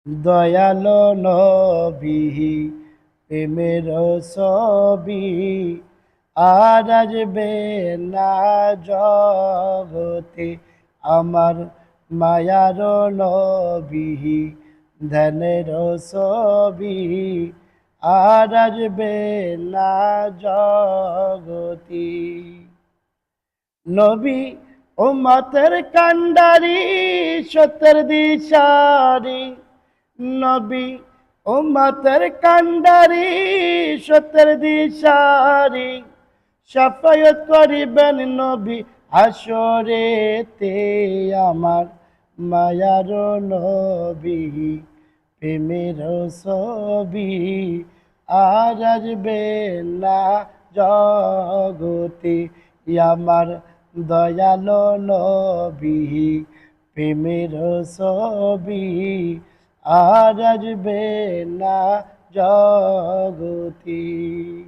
দয়ালো নবী প্রেমের ছবি আর আসবে না জগতে। আমার মায়ার নবী ধ্যানের ছবি আর আসবে না জগতি। নবী উম্মতের কান্ডারি সত্যের দিশারি। নবী উম্মতের কান্ডারি সত্যের দিশারি। শাফায়াত করিবেন নবী হাসরেতে। আমার মায়ার নবী প্রেমের ছবি আর আসবে না জগতে। আমার দয়ালো নবী প্রেমের ছবি আর আসবে না জগতে।